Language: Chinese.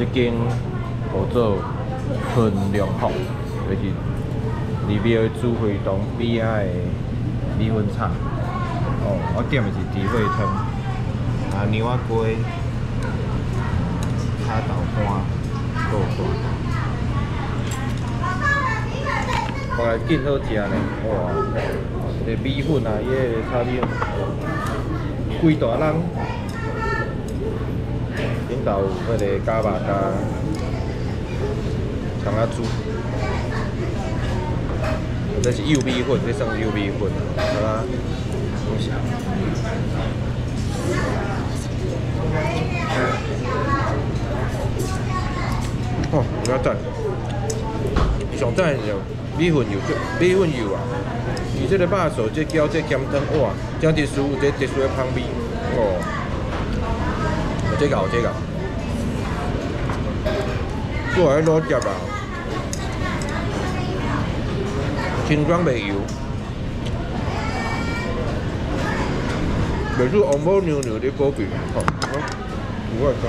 这间叫做纯良福，就是里边的朱辉东边仔的米粉炒。哦，我点的是猪血汤，牛仔鸡、炒豆干、豆干。后来真好食呢，哇！这米粉啊，伊个炒米粉，规大人，顶头有迄个加肉加葱仔煮，这是幼米粉，这算幼米粉，好啦，恭喜。哦，有赞！上赞就米粉油啊，而这个肉臊，这饺这咸汤哇，这特殊的香味哦，这个。做喺老汁啊，清爽袂油，袂似红毛牛的果皮，吼，有我讲。